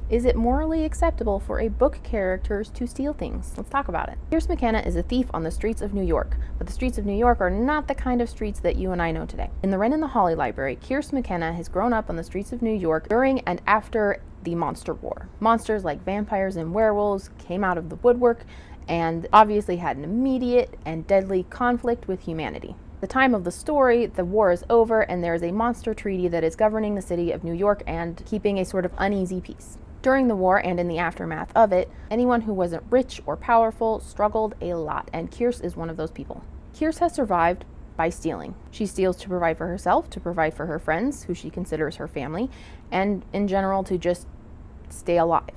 Is it morally acceptable for a book character to steal things? Let's talk about it. Kierse McKenna is a thief on the streets of New York, but the streets of New York are not the kind of streets that you and I know today. In the Wren and the Holly library, Kierse McKenna has grown up on the streets of New York during and after the Monster War. Monsters like vampires and werewolves came out of the woodwork and obviously had an immediate and deadly conflict with humanity. At the time of the story, the war is over and there is a monster treaty that is governing the city of New York and keeping a sort of uneasy peace. During the war and in the aftermath of it, anyone who wasn't rich or powerful struggled a lot, and Kierse is one of those people. Kierse has survived by stealing. She steals to provide for herself, to provide for her friends, who she considers her family, and in general to just stay alive.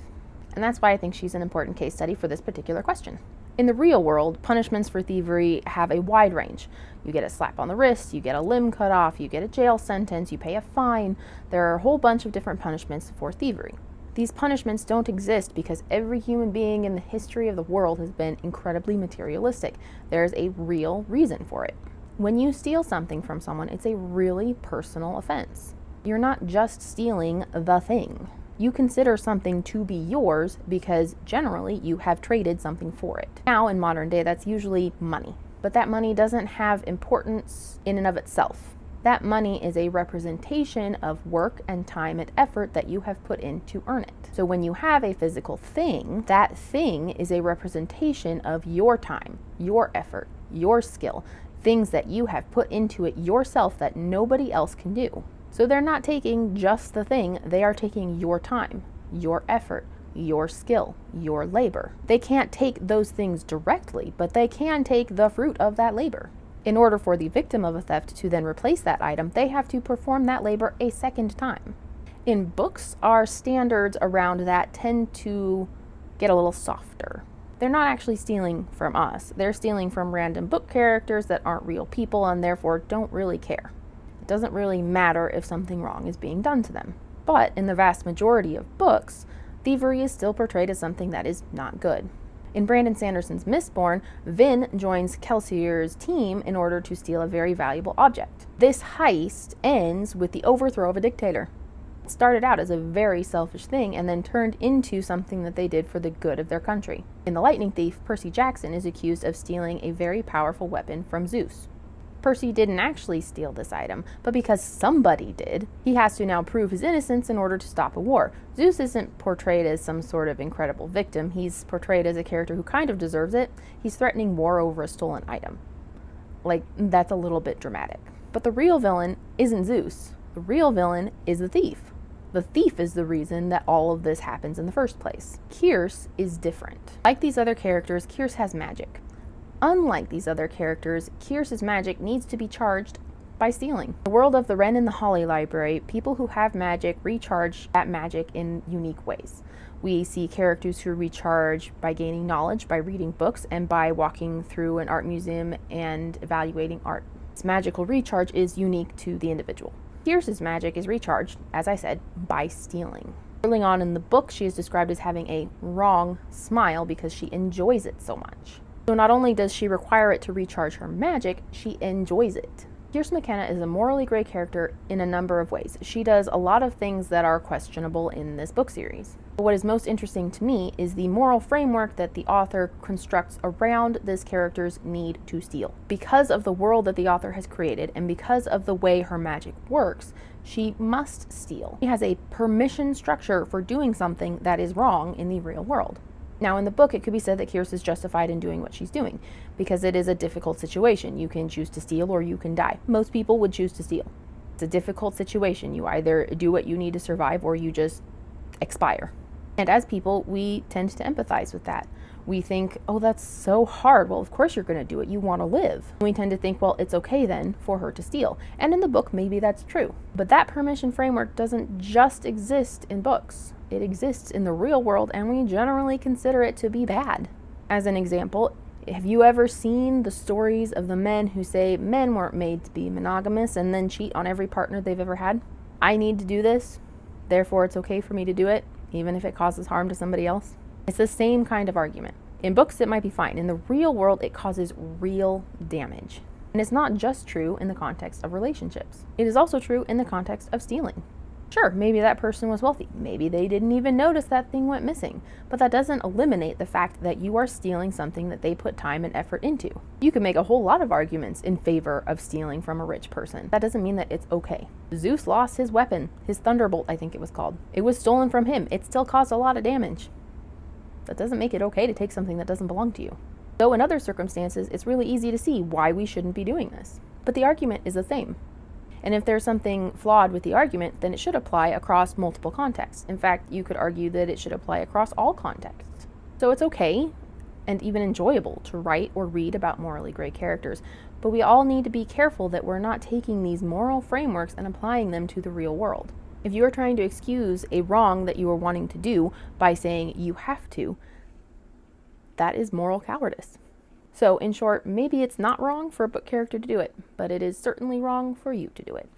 And that's why I think she's an important case study for this particular question. In the real world, punishments for thievery have a wide range. You get a slap on the wrist, you get a limb cut off, you get a jail sentence, you pay a fine. There are a whole bunch of different punishments for thievery. These punishments don't exist because every human being in the history of the world has been incredibly materialistic. There's a real reason for it. When you steal something from someone, it's a really personal offense. You're not just stealing the thing. You consider something to be yours because generally you have traded something for it. Now, in modern day, that's usually money. But that money doesn't have importance in and of itself. That money is a representation of work and time and effort that you have put in to earn it. So when you have a physical thing, that thing is a representation of your time, your effort, your skill, things that you have put into it yourself that nobody else can do. So they're not taking just the thing, they are taking your time, your effort, your skill, your labor. They can't take those things directly, but they can take the fruit of that labor. In order for the victim of a theft to then replace that item, they have to perform that labor a second time. In books, our standards around that tend to get a little softer. They're not actually stealing from us. They're stealing from random book characters that aren't real people and therefore don't really care. It doesn't really matter if something wrong is being done to them. But in the vast majority of books, thievery is still portrayed as something that is not good. In Brandon Sanderson's Mistborn, Vin joins Kelsier's team in order to steal a very valuable object. This heist ends with the overthrow of a dictator. It started out as a very selfish thing and then turned into something that they did for the good of their country. In The Lightning Thief, Percy Jackson is accused of stealing a very powerful weapon from Zeus. Percy didn't actually steal this item, but because somebody did, he has to now prove his innocence in order to stop a war. Zeus isn't portrayed as some sort of incredible victim. He's portrayed as a character who kind of deserves it. He's threatening war over a stolen item. Like, that's a little bit dramatic. But the real villain isn't Zeus. The real villain is the thief. The thief is the reason that all of this happens in the first place. Kierse is different. Like these other characters, Kierse has magic. Unlike these other characters, Kierse's magic needs to be charged by stealing. In the world of the Wren and the Holly library, people who have magic recharge that magic in unique ways. We see characters who recharge by gaining knowledge, by reading books, and by walking through an art museum and evaluating art. This magical recharge is unique to the individual. Kierse's magic is recharged, as I said, by stealing. Early on in the book, she is described as having a wrong smile because she enjoys it so much. So not only does she require it to recharge her magic, she enjoys it. Kierse McKenna is a morally gray character in a number of ways. She does a lot of things that are questionable in this book series. But what is most interesting to me is the moral framework that the author constructs around this character's need to steal. Because of the world that the author has created and because of the way her magic works, she must steal. She has a permission structure for doing something that is wrong in the real world. Now, in the book, it could be said that Kierse is justified in doing what she's doing, because it is a difficult situation. You can choose to steal or you can die. Most people would choose to steal. It's a difficult situation. You either do what you need to survive or you just expire. And as people, we tend to empathize with that. We think, oh, that's so hard. Well, of course you're going to do it. You want to live. And we tend to think, well, it's okay then for her to steal. And in the book, maybe that's true. But that permission framework doesn't just exist in books. It exists in the real world, and we generally consider it to be bad. As an example, have you ever seen the stories of the men who say men weren't made to be monogamous and then cheat on every partner they've ever had? I need to do this, therefore it's okay for me to do it, even if it causes harm to somebody else. It's the same kind of argument. In books, it might be fine. In the real world, it causes real damage. And it's not just true in the context of relationships. It is also true in the context of stealing. Sure, maybe that person was wealthy. Maybe they didn't even notice that thing went missing. But that doesn't eliminate the fact that you are stealing something that they put time and effort into. You can make a whole lot of arguments in favor of stealing from a rich person. That doesn't mean that it's okay. Zeus lost his weapon, his thunderbolt, I think it was called. It was stolen from him. It still caused a lot of damage. That doesn't make it okay to take something that doesn't belong to you. So in other circumstances, it's really easy to see why we shouldn't be doing this. But the argument is the same. And if there's something flawed with the argument, then it should apply across multiple contexts. In fact, you could argue that it should apply across all contexts. So it's okay and even enjoyable to write or read about morally gray characters, but we all need to be careful that we're not taking these moral frameworks and applying them to the real world. If you are trying to excuse a wrong that you are wanting to do by saying you have to, that is moral cowardice. So in short, maybe it's not wrong for a book character to do it, but it is certainly wrong for you to do it.